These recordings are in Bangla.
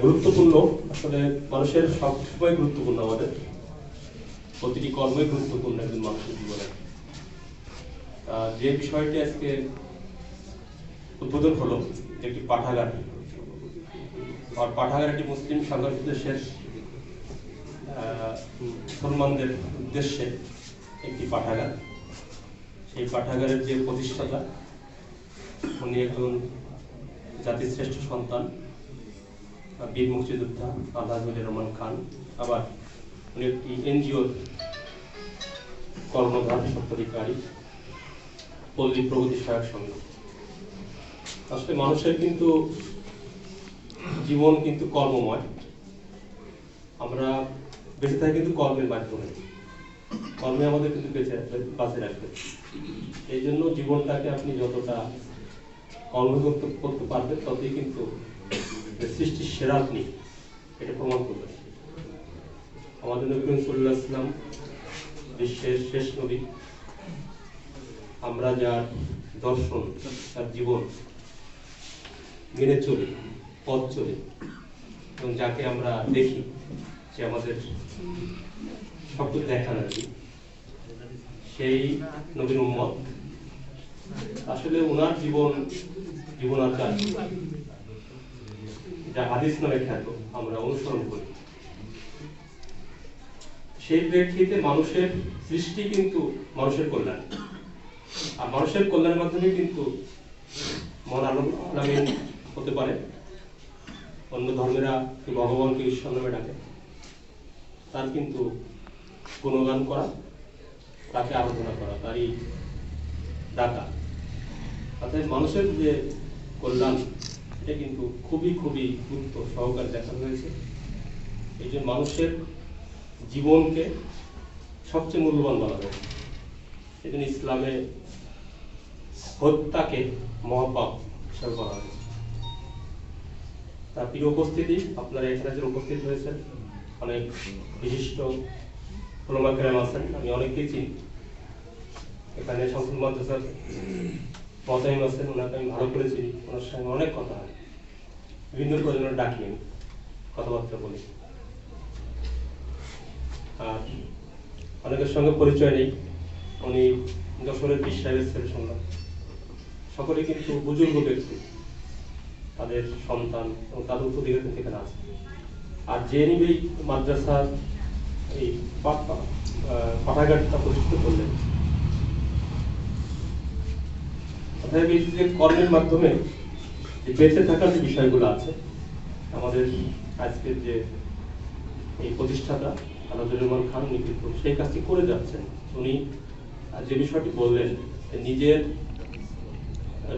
গুরুত্বপূর্ণ। আসলে মানুষের সবসময় গুরুত্বপূর্ণ, আমাদের প্রতিটি কর্মই গুরুত্বপূর্ণ একজন মানুষের জীবনে। যে বিষয়টি আজকে উদ্বোধন হলো একটি পাঠাগার, আর পাঠাগার একটি মুসলিম সংগঠন দেশের মুসলমানদের উদ্দেশ্যে একটি পাঠাগার। সেই পাঠাগারের যে প্রতিষ্ঠাতা, উনি একজন জাতির শ্রেষ্ঠ সন্তান, বীর মুক্তিযোদ্ধা আলহাজ রহমান খান। আবার উনি একটি এনজিওর কর্মধার স্বত্বাধিকারী, পল্লী প্রগতি সহায়ক সংঘ। আসলে মানুষের কিন্তু জীবন কিন্তু কর্মময়। আমরা বেঁচে থাকি কিন্তু কর্মের মাধ্যমে। কর্মে আমাদের কিন্তু বাঁচে রাখবে। এই জন্য জীবনটাকে আপনি যতটা কর্ম করতে পারবেন, ততই কিন্তু সৃষ্টির সেরা আপনি এটা প্রমাণ করবেন। আমাদের নবী করিম সাল্লাল্লাহু আলাইহি ওয়াসাল্লাম বিশ্বের শেষ নবী। আমরা যার দর্শন, তার জীবন মেনে চলি, পথ চলি, এবং যাকে আমরা দেখি, যে আমাদের সবটুকু দেখা নাকি সেই নবীর উম্মত। আসলে ওনার জীবনাচার যা হাদিস নামে খ্যাত, আমরা অনুসরণ করি। সেই প্রেক্ষিতে মানুষের সৃষ্টি কিন্তু মানুষের কল্যাণ, আর মানুষের কল্যাণের মাধ্যমে কিন্তু মন আনন্দ হতে পারে। অন্য ধর্মেরা ভগবানকে ঈশ্বর নামে ডাকে, তার কিন্তু গুণগান করা, তাকে আরাধনা করা, তারই ডাকা। অর্থাৎ মানুষের যে কল্যাণ, এটা কিন্তু খুবই খুবই গুরুত্ব সহকারে দেখানো হয়েছে। এই যে মানুষের জীবনকে সবচেয়ে মূল্যবান বলা হয়েছে। এই জন্য ইসলামে হত্যাকে মহাপাপ হিসাবে করা হয়েছে। তার প্রিয় উপস্থিতি, আপনারা এখানে যে উপস্থিত হয়েছেন, অনেক বিশিষ্ট ওলামা কেরাম আছেন, আমি অনেককেই চিনি। এখানে শামসুল মাদ্রাসার মতাইম আছেন, ওনাকে আমি ভালো করে চিনি, ওনার সঙ্গে অনেক কথা হয়, বিভিন্ন প্রয়োজনে ডাকি, আমি কথাবার্তা বলি। আর অনেকের সঙ্গে পরিচয় নেই, উনি যশোরের পীর সাহেবের ছেলে শুনলাম। সকলে কিন্তু বুজুর্গ ব্যক্তি, তাদের সন্তান এবং তাদের উত্তরাধিকার কিন্তু এখানে আছে। আর যে নিবেই মাদ্রাসার এই পাঠাগারটা প্রতিষ্ঠিত করলেন, অর্থাৎ এই যে কর্মের মাধ্যমে যে বেঁচে থাকার যে বিষয়গুলো আছে, আমাদের আজকের যে এই প্রতিষ্ঠাতা আলহাজ রহমান খান, উনি কিন্তু সেই কাজটি করে যাচ্ছেন। উনি যে বিষয়টি বললেন, নিজের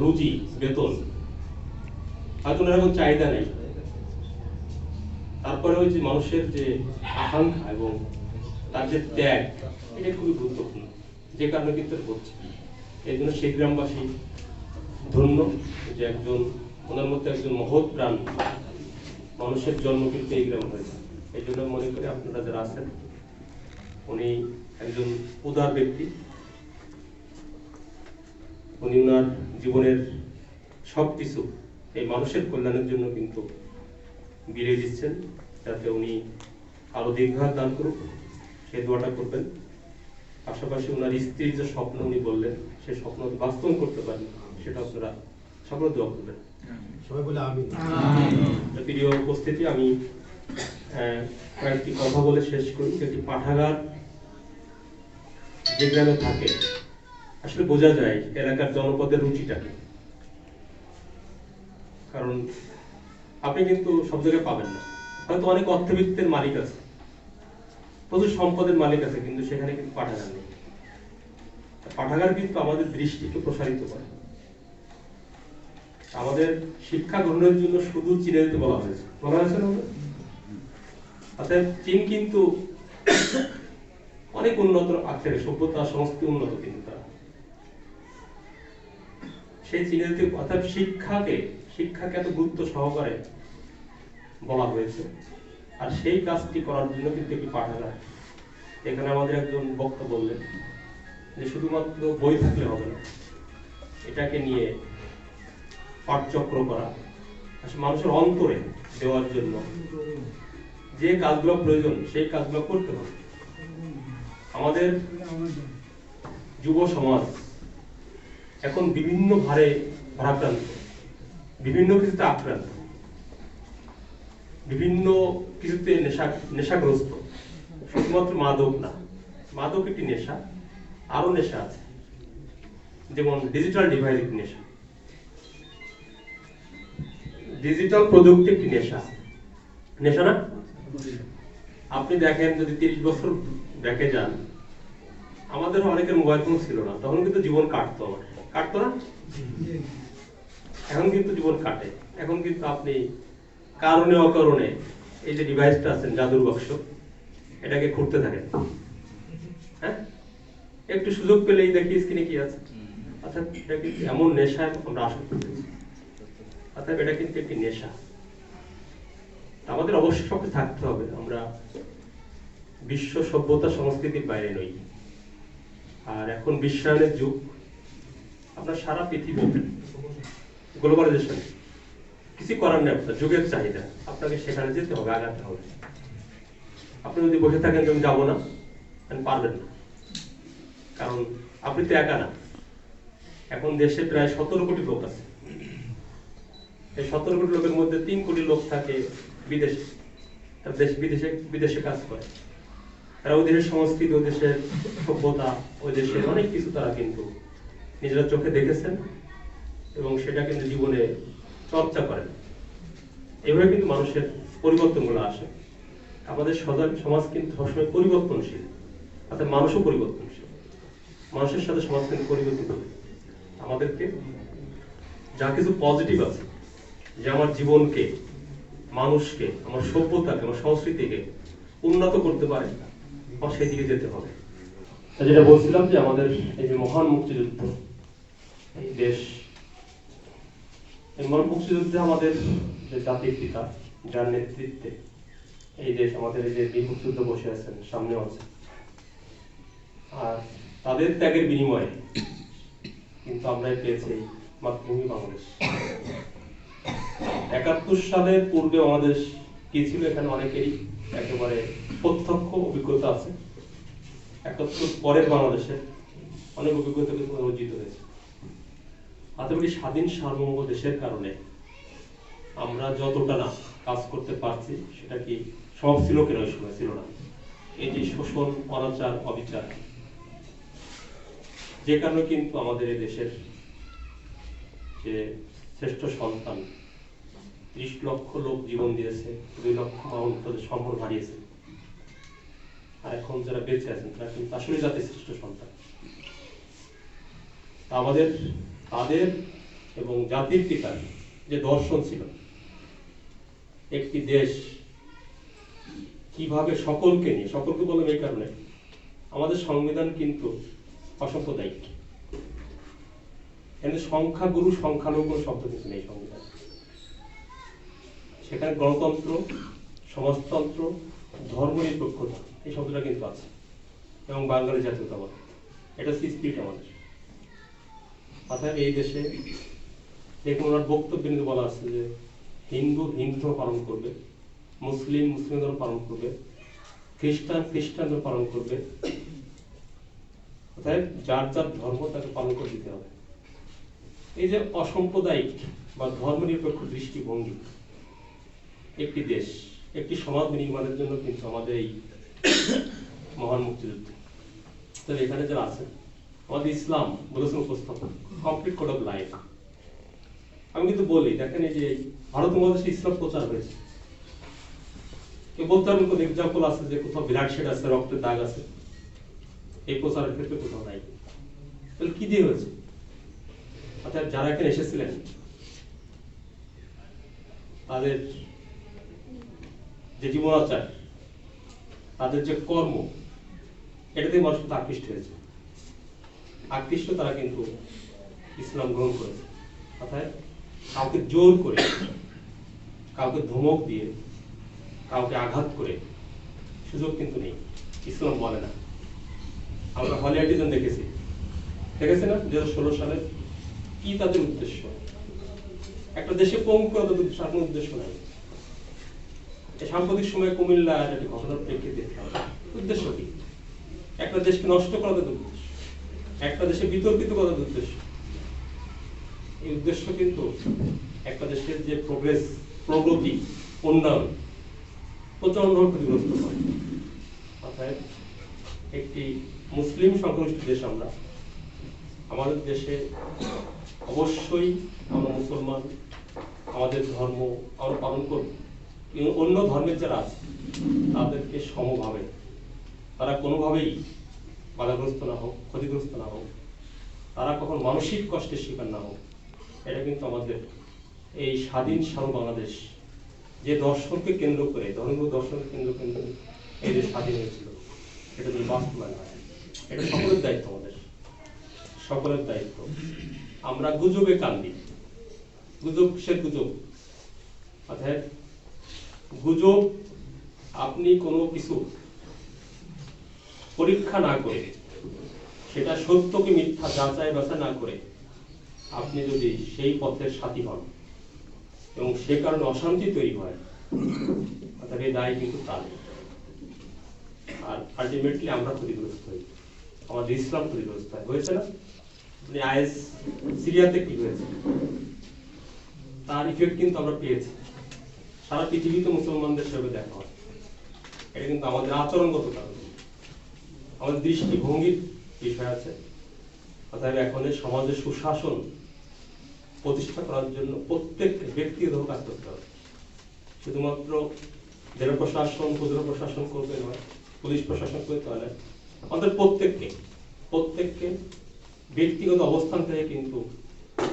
রুজি, বেতন হয়তো ওনার এখন চাহিদা নেই, তারপরে ওই যে মানুষের যে আকাঙ্ক্ষা এবং তার যে ত্যাগ, এটা খুবই গুরুত্বপূর্ণ, যে কারণে কিন্তু হচ্ছে। এই জন্য সেই গ্রামবাসী ধন্য যে একজন, ওনার মধ্যে একজন মহৎ প্রাণ মানুষের জন্ম কিন্তু এই গ্রাম হয়েছে। এই জন্য মনে করি আপনারা যারা আছেন, উনি একজন উদার ব্যক্তি। উনি ওনার জীবনের সবকিছু এই মানুষের কল্যাণের জন্য কিন্তু বিলিয়ে দিচ্ছেন, যাতে উনি আরো দীর্ঘায়ু দান করুক, সেই দোয়াটা করবেন। পাশাপাশি ওনার স্ত্রীর যে স্বপ্ন উনি বললেন, সেই স্বপ্ন বাস্তবায়ন করতে পারেন, সেটা আপনারা সকলে দোয়া করবেন। সবাই বলে আমিন। প্রিয় উপস্থিতি, আমি কয়েকটি কথা বলে শেষ করি। একটি পাঠাগার যে গ্রামে থাকে, আসলে বোঝা যায় এলাকার জনপদের রুচিটাকে। কারণ আপনি কিন্তু সব জায়গায় পাবেন না, হয়তো অনেক অর্থবিত্তের মালিক আছে, প্রচুর সম্পদের মালিক আছে, কিন্তু সেখানে কিন্তু পাঠাগার নেই। পাঠাগার কিন্তু আমাদের দৃষ্টিকে প্রসারিত করে। আমাদের শিক্ষা গ্রহণের জন্য শুধু চীনে যেতে বলা হয়েছে না? অর্থাৎ চীন কিন্তু অনেক উন্নত আছে, সভ্যতা সংস্কৃতি উন্নত, কিন্তু তারা সেই চীনের, অর্থাৎ শিক্ষাকে এত গুরুত্ব সহকারে বলা হয়েছে। আর সেই কাজটি করার জন্য কিন্তু একটি পাঠাগার। এখানে আমাদের একজন বক্তা বললেন যে শুধুমাত্র বই থাকলে হবে না, এটাকে নিয়ে পাঠচক্র করা, আসলে মানুষের অন্তরে দেওয়ার জন্য যে কাজগুলো প্রয়োজন সেই কাজগুলো করতে হবে। আমাদের যুব সমাজ এখন বিভিন্ন ভারে ভারাক্রান্ত, বিভিন্ন কিছুতে আক্রান্ত, বিভিন্ন কিছুতে নেশাগ্রস্ত। শুধুমাত্র মাদক না, মাদক একটি নেশা, আরো নেশা আছে, যেমন ডিজিটাল ডিভাইস একটি নেশা, ডিজিটাল প্রযুক্তি একটি নেশা। নেশা না? আপনি দেখেন, যদি 30 বছর ব্যাকে যান, আমাদের অনেকের মোবাইল ফোন ছিল না, তখন কিন্তু জীবন কাটতো, কাটতো না? এখন কিন্তু জীবন কাটে। এখন কিন্তু আপনি কারণে অকারণে এই যে ডিভাইসটা আছেন, জাদুর বাক্স, এটাকে খুঁড়তে থাকেন। হ্যাঁ, একটু সুযোগ পেলেই দেখি স্ক্রিনে কি আছে। অর্থাৎ এটা কিন্তু এমন নেশায় আমরা আসক্ত হয়েছি। অর্থাৎ এটা কিন্তু একটি নেশা। আমাদের অবশ্যই সবকিছু থাকতে হবে। আমরা বিশ্ব সভ্যতা সংস্কৃতির বাইরে নই। আর এখন বিশ্বায়নের যুগ, আপনার সারা পৃথিবী গ্লোবালাইজেশন, কিছু করার নেই। আপনার যুগের চাহিদা, আপনাকে সেখানে যেতে হবে, আগাতে হবে। আপনি যদি বসে থাকেন তুমি যাবো না, পারবেন না, কারণ আপনি তো একা না। এখন দেশে প্রায় 17 কোটি লোক আছে। এই 17 কোটি লোকের মধ্যে 3 কোটি লোক থাকে বিদেশে। বিদেশে কাজ করে। তারা ওই দেশের সংস্কৃতি, ওই দেশের সভ্যতা, ওই দেশের অনেক কিছু তারা কিন্তু নিজেরা চোখে দেখেছেন এবং সেটা কিন্তু জীবনে চর্চা করেন। এভাবে কিন্তু মানুষের পরিবর্তনগুলো আসে। আমাদের সমাজ কিন্তু সবসময় পরিবর্তনশীল, অর্থাৎ মানুষও পরিবর্তনশীল। মানুষের সাথে সমাজ কিন্তু পরিবর্তিত হবে। আমাদেরকে যা কিছু পজিটিভ আছে, যে আমার জীবনকে, মানুষকে, আমার সভ্যতাকে, আমার সংস্কৃতিকে উন্নত করতে পারে, আমার সেই দিকে যেতে হবে। যেটা বলছিলাম যে আমাদের এই যে মহান মুক্তিযুদ্ধ, এই দেশ, এই মহান মুক্তিযুদ্ধে আমাদের যে জাতির পিতা, যার নেতৃত্বে এই দেশ, আমাদের এই যে বীর মুক্তিযুদ্ধ বসে আছেন, সামনেও আছে, আর তাদের ত্যাগের বিনিময়ে কিন্তু আমরা পেয়েছি মাতৃভূমি বাংলাদেশ। 71 সালের পূর্বে বাংলাদেশ কি ছিল, এখানে অনেকেরই একেবারে প্রত্যক্ষ অভিজ্ঞতা আছে। 71 পরের বাংলাদেশে অনেক অভিজ্ঞতা কিন্তু অর্জিত হয়েছে। আতঙ্কি স্বাধীন সার্বভৌম দেশের কারণে আমরা যতটা না কাজ করতে পারছি, সেটা কি সব ছিল কিনা? ওই সময় ছিল না। এই যে শোষণ, অনাচার, অবিচার, যে কারণে কিন্তু আমাদের এই দেশের যে শ্রেষ্ঠ সন্তান 30 লক্ষ লোক জীবন দিয়েছে, 2 লক্ষ মানুষ তাদের সম্পদ হারিয়েছে, আর এখন যারা বেঁচে আছেন তারা কিন্তু আসলে জাতির শ্রেষ্ঠ সন্তান। আমাদের তাদের এবং জাতির পিতার যে দর্শন ছিল, একটি দেশ কিভাবে সকলকে নিয়ে, সকলকে বললাম এই কারণে আমাদের সংবিধান কিন্তু অসাম্প্রদায়িক। এখানে সংখ্যাগুরু, সংখ্যালঘু শব্দ কিছু নেই সংবিধান। সেখানে গণতন্ত্র, সমাজতন্ত্র, ধর্মনিরপেক্ষতা, এই শব্দটা কিন্তু আছে, এবং বাঙালি জাতীয়তাবাদ, এটা স্পিরিট আমাদের। অর্থাৎ এই দেশে দেখুন, ওনার বক্তব্য কিন্তু বলা আছে যে হিন্দু ধর্ম পালন করবে, মুসলিম ধর্ম পালন করবে, খ্রিস্টান ধর্ম পালন করবে। অর্থাৎ যার যার ধর্ম তাকে পালন করে দিতে হবে। এই যে অসাম্প্রদায়িক বা ধর্মনিরপেক্ষ দৃষ্টিভঙ্গি একটি দেশ, একটি সমাজ নির্মাণের জন্য কিন্তু আমাদের এই মহান মুক্তিযুদ্ধ। তো এখানে যারা আছে, আমাদের ইসলাম বলেছেন উপস্থাপন, কমপ্লিট কোড অফ লাইফ। আমি কিন্তু বলি, দেখেন এই যে ভারত মহাদেশে ইসলাম প্রচার হয়েছে, কেউ বলতে পারবেন কোন এক্সাম্পল আছে যে কোথাও ব্লাড শেড আছে, রক্তের দাগ আছে? এই প্রচারের ক্ষেত্রে কোথাও নাই। তাহলে কি দিয়ে হয়েছে? অর্থাৎ যারা এখানে এসেছিলেন তাদের যে জীবনাচার, তাদের যে কর্ম, এটাতে মানুষ আকৃষ্ট হয়েছে। আকৃষ্ট তারা কিন্তু ইসলাম গ্রহণ করেছে। অর্থাৎ কাউকে জোর করে, কাউকে ধমক দিয়ে, কাউকে আঘাত করে সুযোগ কিন্তু নেই, ইসলাম বলে না। আমরা হলি আর্টিজান দেখেছি না 2016 সালে কি তাদের উদ্দেশ্য? একটা দেশে পঙ্গুত্ব উদ্দেশ্য, আর কোনো উদ্দেশ্য নাই। এই সাম্প্রতিক সময়ে কুমিল্লার একটি ঘটনার প্রেক্ষিতে উদ্দেশ্য কি? একটা দেশকে নষ্ট করার উদ্দেশ্য, একটা দেশে বিতর্কিত করার উদ্দেশ্য। এই উদ্দেশ্য কিন্তু একটা দেশের যে প্রগ্রেস, প্রগতি, উন্নয়ন প্রচন্ড ক্ষতিগ্রস্ত হয়। অর্থাৎ একটি মুসলিম সংখ্যাগরিষ্ঠ দেশ আমরা, আমাদের দেশে অবশ্যই আমরা মুসলমান, আমাদের ধর্ম আমরা পালন করব, কিন্তু অন্য ধর্মের যারা আছে তাদেরকে সমভাবে, তারা কোনোভাবেই বাধাগ্রস্ত না হোক, ক্ষতিগ্রস্ত না হোক, তারা কখন মানসিক কষ্টের শিকার না হোক। এটা কিন্তু আমাদের এই স্বাধীন সারা বাংলাদেশ যে দর্শনকে কেন্দ্র করে, ধর্মীয় দর্শনকে কেন্দ্র করে এই যে স্বাধীন হয়েছিল, এটা যদি বাস্তবায়ন হয়, এটা সকলের দায়িত্ব, আমাদের সকলের দায়িত্ব। আমরা গুজবে কান দিই, গুজব কিসের গুজব? অর্থাৎ গুজব, আপনি কোনো কিছু পরীক্ষা না করে, সেটা সত্য কি মিথ্যা যাচাই বাছাই না করে আপনি যদি সেই পথের সাথী হন এবং সে কারণে অশান্তি তৈরি হয়, অর্থাৎ এই দায় কিন্তু তার। আর আলটিমেটলি আমরা ক্ষতিগ্রস্ত হই, আমাদের ইসলাম ক্ষতিগ্রস্ত হয়। হয়েছে না? আইএস সিরিয়াতে কি হয়েছে, তার ইফেক্ট কিন্তু আমরা পেয়েছি। সারা পৃথিবীতে মুসলমানদের হিসেবে দেখা হয়। এটা কিন্তু আমাদের আচরণগত কারণ, আমাদের দৃষ্টিভঙ্গির বিষয় আছে। অর্থাৎ এখন সমাজে সুশাসন প্রতিষ্ঠা করার জন্য প্রত্যেক ব্যক্তিগত কাজ করতে হবে। শুধুমাত্র জেলা প্রশাসন, উপজেলা প্রশাসন করতে নয়, পুলিশ প্রশাসন করতে হয় না, আমাদের প্রত্যেককে ব্যক্তিগত অবস্থান থেকে কিন্তু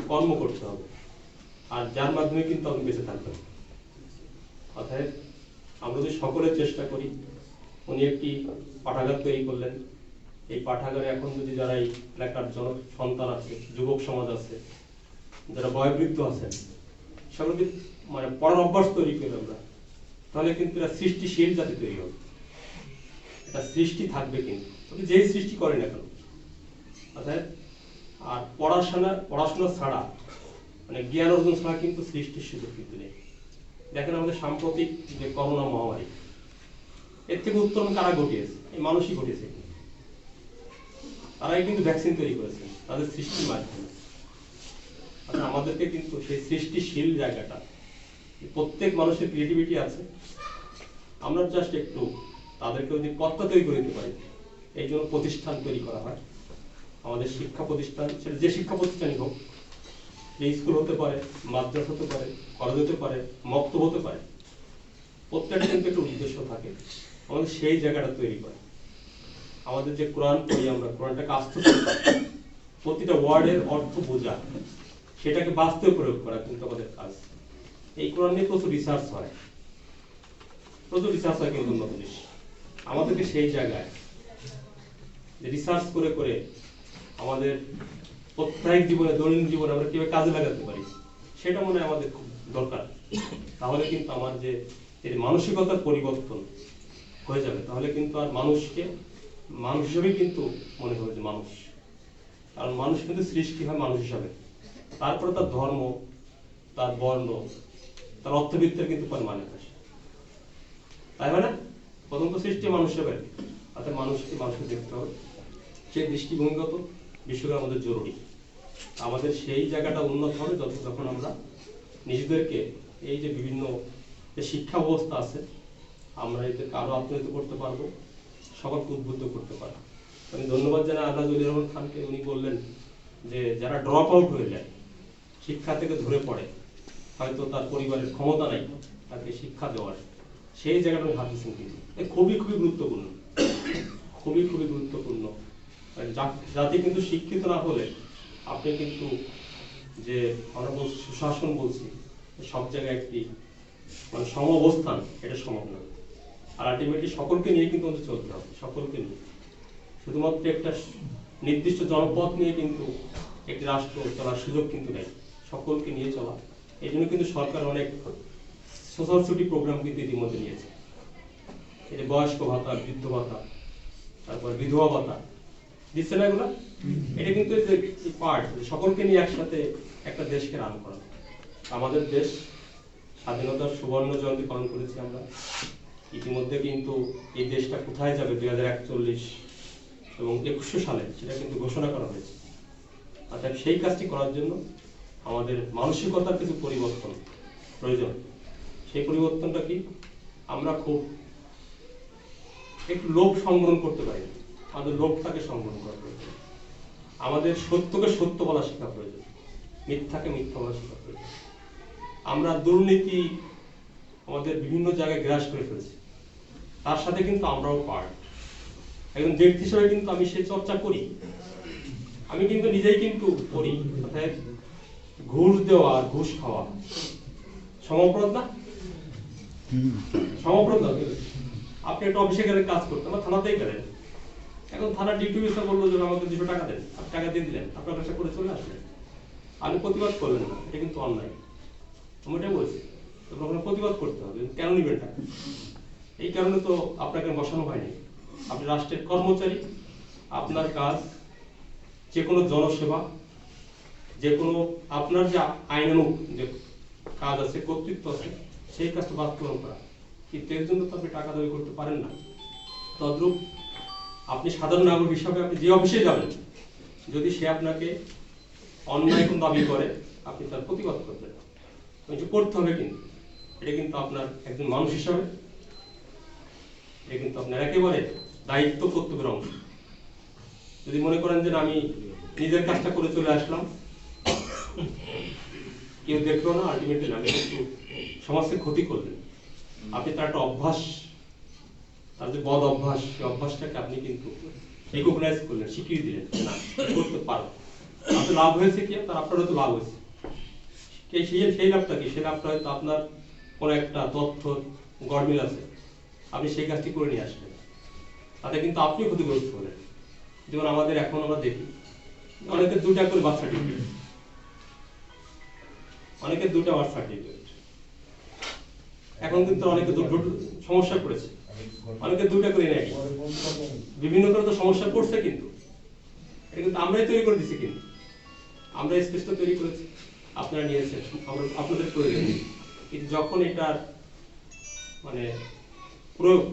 কর্ম করতে হবে, আর যার মাধ্যমে কিন্তু আপনি বেঁচে থাকবেন। অর্থাৎ আমরা যদি সকলের চেষ্টা করি, উনি একটি পাঠাগার তৈরি করলেন, এই পাঠাগারে এখন যদি যারা এই এলাকার সন্তান আছে, যুবক সমাজ আছে, যারা বয়োবৃদ্ধ আছেন, সকলকে মানে পড়ার অভ্যাস তৈরি করি আমরা, তাহলে কিন্তু এটা সৃষ্টিশীল জাতি তৈরি হবে, এটা সৃষ্টি থাকবে। কিন্তু যেই সৃষ্টি করে না কেন, অর্থাৎ আর পড়াশোনা ছাড়া, মানে জ্ঞান অর্জন ছাড়া কিন্তু সৃষ্টির সুযোগ কিন্তু নেই। দেখেন আমাদের সাম্প্রতিক যে করোনা মহামারী, এর থেকে উত্তরণ কারা ঘটিয়েছে? এই মানুষই ঘটিয়েছে। তারাই কিন্তু ভ্যাকসিন তৈরি করেছে তাদের সৃষ্টির মাধ্যমে। আমাদেরকে কিন্তু সেই সৃষ্টিশীল জায়গাটা, প্রত্যেক মানুষের ক্রিয়েটিভিটি আছে, আমরা জাস্ট একটু তাদেরকে যদি পথটা তৈরি করে দিতে পারি, এই জন্য প্রতিষ্ঠান তৈরি করা হয়। আমাদের শিক্ষা প্রতিষ্ঠান, সেটা যে শিক্ষা প্রতিষ্ঠানই হোক, যে স্কুল হতে পারে, মাদ্রাসা হতে পারে, কলেজ হতে পারে, মক্তব হতে পারে, প্রত্যেকটা কিন্তু একটা উদ্দেশ্য থাকে, আমাদের সেই জায়গাটা তৈরি করে। আমাদের যে কোরআন পড়ি আমরা, কোরআনটাকে আস্তে প্রতিটা ওয়ার্ডের অর্থ বোঝা, সেটাকে বাস্তবে প্রয়োগ করা কিন্তু আমাদের কাজ। এই কোরআন নিয়ে প্রচুর রিসার্চ হয় কিন্তু উন্নত দেশ। আমাদেরকে সেই জায়গায় রিসার্চ করে করে আমাদের প্রত্যেক জীবনে, দৈনন্দিন জীবনে আমরা কিভাবে কাজে লাগাতে পারি, সেটা মনে হয় আমাদের খুব দরকার। তাহলে কিন্তু আমার যে মানসিকতার পরিবর্তন হয়ে যাবে, তাহলে কিন্তু আর মানুষকে মানুষ হিসেবে কিন্তু মনে হবে যে মানুষ, কারণ মানুষ কিন্তু সৃষ্টি হয় মানুষ হিসাবে, তারপরে তার ধর্ম, তার বর্ণ, তার অর্থবিত্তের কিন্তু মানে আসে, তাই হয় না? প্রথম তো সৃষ্টি মানুষ হিসেবে, অর্থাৎ মানুষকে দেখতে হবে। সেই দৃষ্টিভঙ্গিগত বিষয়টা আমাদের জরুরি। আমাদের সেই জায়গাটা উন্নত হবে যখন আমরা নিজেদেরকে এই যে বিভিন্ন যে শিক্ষা ব্যবস্থা আছে, আমরা এদেরকে আরো আত্মনির্ভর করতে পারবো, সকলকে উদ্বুদ্ধ করতে পারবো। আমি ধন্যবাদ জানাই আল্লাহ রহমান খানকে। উনি বললেন যে যারা ড্রপ আউট হয়ে যায়, শিক্ষা থেকে ধরে পড়ে, হয়তো তার পরিবারের ক্ষমতা নাই তাকে শিক্ষা দেওয়ার, সেই জায়গাটা আমি হাত দিচ্ছেন কিন্তু খুবই গুরুত্বপূর্ণ, খুবই গুরুত্বপূর্ণ। জাতি কিন্তু শিক্ষিত না হলে আপনি কিন্তু যে আমরা সুশাসন বলছি, সব জায়গায় একটি মানে সমঅবস্থান, এটা সম্ভব না। আর আলটিমেটলি সকলকে নিয়ে কিন্তু আমাদের চলতে হবে, সকলকে নিয়ে। শুধুমাত্র একটা নির্দিষ্ট জনপদ নিয়ে কিন্তু একটি রাষ্ট্র চলার সুযোগ কিন্তু নেই, সকলকে নিয়ে চলা। এই জন্য কিন্তু সরকার অনেক সোশ্যাল সিকিউরিটি প্রোগ্রাম কিন্তু ইতিমধ্যে নিয়েছে। এই যে বয়স্ক ভাতা, বৃদ্ধ ভাতা, তারপর বিধবা ভাতা দিচ্ছে না এগুলা, এটা কিন্তু পার্ট সকলকে নিয়ে একসাথে একটা দেশকে রান করা। আমাদের দেশ স্বাধীনতার সুবর্ণ জয়ন্তী পালন করেছি আমরা। ইতিমধ্যে কিন্তু এই দেশটা কোথায় যাবে 2041 এবং 2100 সালে সেটা কিন্তু ঘোষণা করা হয়েছে। অর্থাৎ সেই কাজটি করার জন্য আমাদের মানসিকতার কিছু পরিবর্তন প্রয়োজন। সেই পরিবর্তনটা কি? আমরা খুব একটু লোভ সংগ্রহ করতে পারি, আমাদের লোভটাকে সংগ্রহ করা প্রয়োজন। আমাদের সত্যকে সত্য বলা শেখা প্রয়োজন, মিথ্যাকে মিথ্যা বলা শেখা প্রয়োজন। আমরা দুর্নীতি আমাদের বিভিন্ন জায়গায় গ্রাস করে ফেলেছি, তার সাথে কিন্তু আমরাও পার্ট। একজন ব্যক্তি হিসেবে কিন্তু আমি সে চর্চা করি, আমি কিন্তু নিজেই কিন্তু করি। অর্থাৎ ঘুষ দেওয়া, ঘুষ খাওয়া সমঅপরাধ না? সমঅপরাধ না? আপনি একটা অফিসে গেলে কাজ করতে, আমার থানাতেই গেলেন, এখন থানা ডিউটি অফিসার বললো যে আমাকে 200 টাকা দেন, আপনি টাকা দিয়ে দিলেন, আপনার কাছে করে চলে আসলেন, আপনি প্রতিবাদ করলেন না, এটা কিন্তু অন্যায়। আমি এটাই বলছি, আপনার প্রতিবাদ করতে হবে। কেন নিবেন টাকা? এই কারণে তো আপনাকে বসানো হয়নি। আপনি রাষ্ট্রের কর্মচারী, আপনার কাজ যে কোনো জনসেবা, যে কোনো আপনার যে আইনানুগ যে কাজ আছে, কর্তৃত্ব আছে, সেই কাজটা বাস্তবায়ন করা। কিন্তু এর জন্য তো আপনি টাকা দাবি করতে পারেন না। তদ্রূপ আপনি সাধারণ নাগরিক হিসাবে আপনি যে অফিসে যাবেন, যদি সে আপনাকে অন্যায় কোন দাবি করে, আপনি তার প্রতিবাদ করবেন, কিছু করতে হবে। কিন্তু এটা কিন্তু আপনার একজন মানুষ হিসাবে এটা কিন্তু আপনার একেবারে দায়িত্ব কর্তব্যের অংশ। যদি মনে করেন যে আমি নিজের কাজটা করে চলে আসলাম, কেউ দেখলো না, আলটিমেটলি আমি একটু সমাজকে ক্ষতি করলেন। আপনি তার একটা অভ্যাস, তার যে বদ অভ্যাস, সেই অভ্যাসটাকে আপনি কিন্তু রিকগনাইজ করলেন, স্বীকৃতি দিলেন, না করতে পারো। আপনার লাভ হয়েছে কি? আপনারও তো লাভ হয়েছে। সেই লাভটা কি? সেই লাভটা হয়তো আপনার কোনো একটা তথ্য গড়মিল আছে, আপনি সেই কাজটি করে নিয়ে আসলেন, তাতে কিন্তু আপনিও ক্ষতিগ্রস্ত হলেন। যেমন আমাদের এখন আমরা দেখি অনেকের 2টা করে বার্থ সার্টিফিকেট, অনেকের 2টা বার্থ সার্টিফিকেট। এখন কিন্তু অনেকে সমস্যা পড়েছে, অনেকে 2টা করে নেয়, বিভিন্ন করে তো সমস্যা পড়ছে। কিন্তু এটা কিন্তু আমরাই তৈরি করে দিচ্ছি, কিন্তু আমরা স্পেসটা তৈরি করেছি, আপনারা নিয়েছেন, আমরা আপনাদের প্রয়োজন। কিন্তু যখন এটার মানে প্রয়োগ,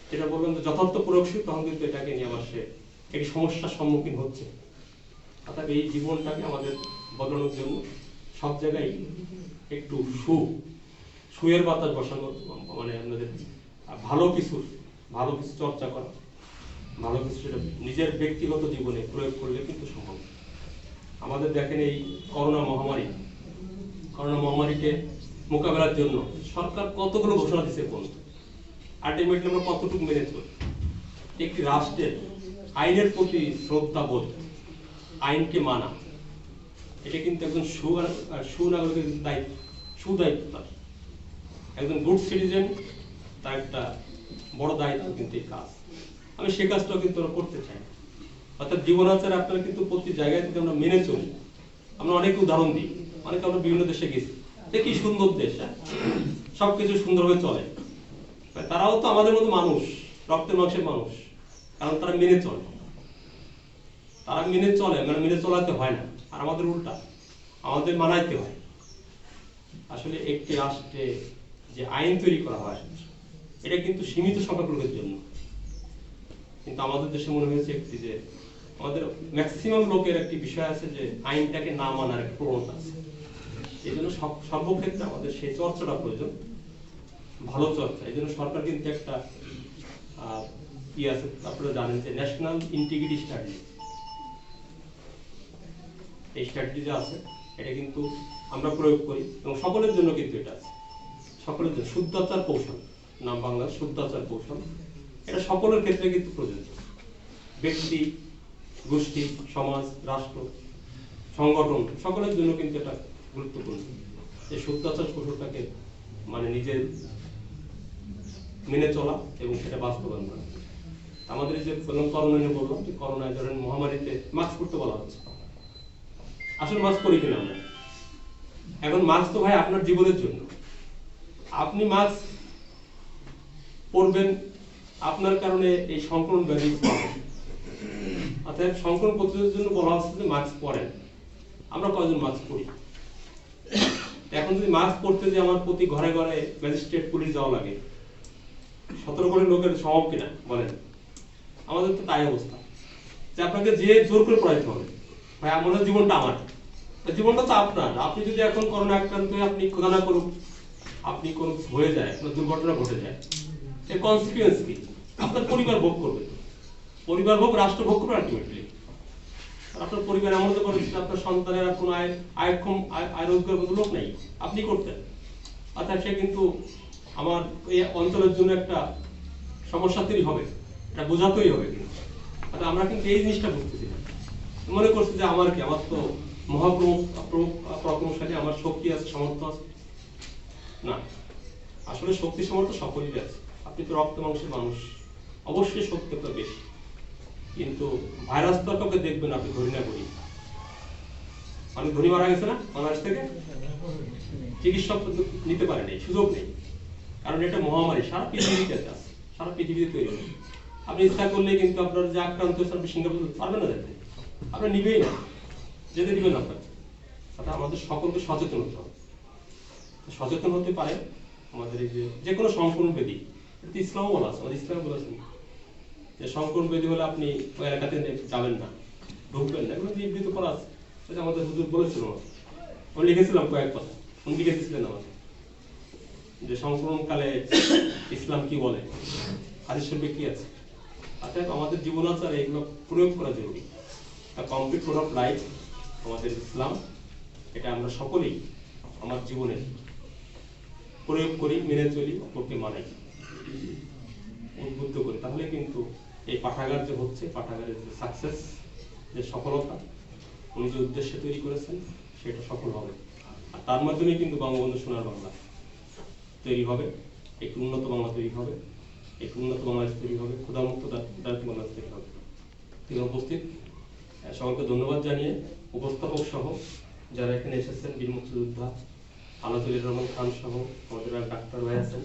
যেটা বলবেন যে যথার্থ প্রয়োগশীল, তখন কিন্তু এটাকে নিয়ে আমার সে একটি সমস্যার সম্মুখীন হচ্ছে। অর্থাৎ এই জীবনটাকে আমাদের বদলানোর জন্য সব জায়গায় একটু সুয়ের বাতাস বসানো, মানে আপনাদের ভালো কিছু চর্চা করা, ভালো কিছু সেটা নিজের ব্যক্তিগত জীবনে প্রয়োগ করলে কিন্তু সম্ভব। আমাদের দেখেন এই করোনা মহামারীকে মোকাবেলার জন্য সরকার কতগুলো ঘোষণা দিচ্ছে, কোন আলটিমেটলি আমরা কতটুকু মেনে চলি? একটি রাষ্ট্রের আইনের প্রতি শ্রদ্ধাবোধ, আইনকে মানা, এটা কিন্তু একজন সুনাগরিকের দায়িত্ব, সুদায়িত্ব। তার একজন গুড সিটিজেন, তার একটা বড় দায়িত্ব কিন্তু এই কাজ। আমি সে কাজটাও কিন্তু আমরা করতে চাই। অর্থাৎ জীবনাচারে আপনারা কিন্তু প্রতি জায়গায় যদি আমরা মেনে চলি, আমরা অনেক উদাহরণ দিই, অনেকে আমরা বিভিন্ন দেশে গেছি, কি সুন্দর দেশ, সবকিছু সুন্দরভাবে চলে। তারাও তো আমাদের মতো মানুষ, রক্তের মাংসের মানুষ, কারণ তারা মেনে চলে, মানে মেনে চলাতে হয় না। আর আমাদের উল্টা, আমাদের মানাইতে হয়। আসলে একটি রাষ্ট্রে যে আইন তৈরি করা হয়, এটা কিন্তু সীমিত সংখ্যক লোকের জন্য। কিন্তু আমাদের দেশে মনে হয়েছে একটি যে আমাদের ম্যাক্সিমাম লোকের একটি বিষয় আছে যে আইনটাকে না মানার একটা প্রবণতা আছে। এই জন্য সর্বক্ষেত্রে আমাদের সেই চর্চাটা প্রয়োজন, ভালো চর্চা। এই জন্য সরকার কিন্তু একটা আছে, আপনারা জানেন যে ন্যাশনাল ইন্টিগ্রিটি স্ট্র্যাটেজি, এই স্ট্র্যাটেজি যে আছে, এটা কিন্তু আমরা প্রয়োগ করি এবং সকলের জন্য কিন্তু এটা আছে, সকলের জন্য। শুদ্ধাচার কৌশল, নাম বাংলা শুদ্ধাচার কৌশল, এটা সকলের ক্ষেত্রে কিন্তু প্রযোজ্য। ব্যক্তি, গোষ্ঠী, সমাজ, রাষ্ট্র, সংগঠন, সকলের জন্য কিন্তু এটা গুরুত্বপূর্ণ। এই শুদ্ধাচার কৌশলটাকে মানে নিজের মেনে চলা এবং সেটা বাস্তবায়ন করা। আমাদের যে করোনা নিয়ে বললাম, যে করোনায় ধরেন মহামারীতে মাস্ক পরতে বলা হচ্ছে, আসলে মাস্ক পরি কিনা আমরা? এখন মাস্ক তো ভাই আপনার জীবনের জন্য, আপনি মাস্ক পরবেন, আপনার কারণে এই সংক্রমণ ব্যাধি, অর্থাৎ সংক্রমণ প্রতিরোধের জন্য বলা হচ্ছে যে মাস্ক পরেন। আমরা কয়জন মাস্ক পরি? এখন যদি মাস্ক পরতে যে আমার প্রতি ঘরে ঘরে ম্যাজিস্ট্রেট পুলিশ যাওয়া লাগে, 17 কোটি লোকের সম্ভব কিনা বলেন? আমাদের তো তাই অবস্থা যে আপনাকে যে জোর করে পড়াইতে হবে। ভাই আমাদের জীবনটা আমার, জীবনটা তো আপনার। আপনি যদি এখন করোনা আক্রান্ত হয়ে আপনি খোদা না করুক আপনি কোন হয়ে যায়, আপনার দুর্ঘটনা ঘটে যায়, এর কনসিকুয়েন্স কি? আপনার পরিবার ভোগ করবে, পরিবার ভোগ, রাষ্ট্র ভোগ করবে আলটিমেটলি। আপনার পরিবার এমন তো করেছিল আপনার সন্তানের আর কোনো আয় রোজগার কোনো লোক নেই, আপনি করতেন, অর্থাৎ সে কিন্তু আমার এই অঞ্চলের জন্য একটা সমস্যা তৈরি হবে, এটা বোঝাতেই হবে। কিন্তু আমরা কিন্তু এই জিনিসটা বুঝতেছি না, মনে করছি যে আমার কি, আমার তো পরাক্রমশালী, আমার শক্তি আছে, সামর্থ্য আছে। না, আসলে শক্তি সামর্থ্য সকলেরই আছে। আপনি তো রক্ত মাংসের মানুষ, অবশ্যই শক্তি তো বেশি, কিন্তু ভাইরাস তো কাউকে দেখবেন আপনি ধরি না করি। অনেক ধনী মারা গেছে না বাংলাদেশ থেকে, চিকিৎসক নিতে পারে নাই, সুযোগ নেই, কারণ এটা মহামারী সারা পৃথিবীতে আছে, সারা পৃথিবীতে তৈরি হবে। আপনি ইচ্ছা করলে কিন্তু আপনার যে আক্রান্ত হয়েছে আপনি সিঙ্গাপুর পারবেন না যেতে, আপনার নিবেই না, যেতে দিবেন আপনার। অর্থাৎ আমাদের সকলকে সচেতন হতে হবে। সচেতন হতে পারে আমাদের এই যে কোনো সংক্রমণ ব্যাধি, এটা ইসলামও বলা আছে, আমাদের ইসলামে বলেছেন যে সংক্রমণ ব্যাধি হলে আপনি ওই এলাকাতে যাবেন না, ঢুকবেন না, এগুলো নিবৃত করা আছে। সেটা আমাদের হুজুর বলেছিল, আমি লিখেছিলাম কয়েক কথা, উনি লিখেছিলেন আমাদের যে সংক্রমণকালে ইসলাম কি বলে, হাদিস শরীফে কি আছে। অর্থাৎ আমাদের জীবনাচারে এগুলো প্রয়োগ করা জরুরি। কমপ্লিট কোড অফ লাইফ আমাদের ইসলাম, এটা আমরা সকলেই আমার জীবনে প্রয়োগ করি, মেনে চলি, অপরকে মানাই, উদ্বুদ্ধ করি। তাহলে কিন্তু এই পাঠাগার যে হচ্ছে, পাঠাগারের যে সাকসেস, যে সফলতা উনি যে উদ্দেশ্যে তৈরি করেছেন সেটা সফল হবে। আর তার মাধ্যমে কিন্তু বঙ্গবন্ধু সোনার বাংলা তৈরি হবে, একটি উন্নত বাংলা তৈরি হবে, একটি উন্নত বাংলাদেশ তৈরি হবে, ক্ষুধামুক্ত দারিদ্র বাংলাদেশ তৈরি হবে। তিনি উপস্থিত সকলকে ধন্যবাদ জানিয়ে, উপস্থাপক সহ যারা এখানে এসেছেন, বীর মুক্তিযোদ্ধা আলাতুলির রহমান খান সহ আমাদের ডাক্তার ভাই আছেন,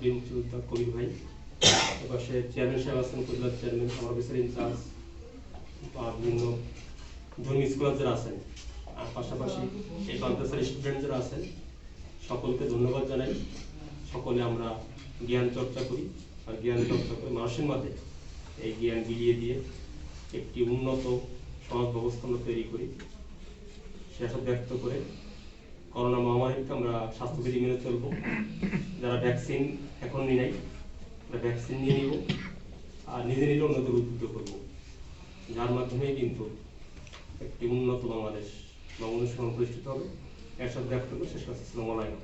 বীর মুক্তিযোদ্ধা কবির ভাই, পাশে চেয়ারম্যান সাহেব আছেন, কুদলার চেয়ারম্যান, আমার অফিসার ইনচার্জ, বা বিভিন্ন ধর্মী স্কলার যারা আছেন, আর পাশাপাশি এই মাদ্রাসার স্টুডেন্ট যারা আছেন, সকলকে ধন্যবাদ জানাই। সকলে আমরা জ্ঞান চর্চা করি, আর জ্ঞান চর্চা করে মানুষের মাঝে এই জ্ঞান বিলিয়ে দিয়ে একটি উন্নত সমাজ ব্যবস্থা আমরা তৈরি করি। সে আশা ব্যক্ত করে করোনা মহামারীকে আমরা স্বাস্থ্যবিধি মেনে চলবো। যারা ভ্যাকসিন এখন নিয়ে নাই, ভ্যাকসিন নিয়ে নিব, আর নিজে নিজে অন্যদের উদ্বুদ্ধ করবো, যার মাধ্যমে কিন্তু একটি উন্নত বাংলাদেশ বা অনুষ্ঠান প্রতিষ্ঠিত হবে। এর সাথে ব্যক্ত করে শেষ করছি। আসসালামু আলাইকুম।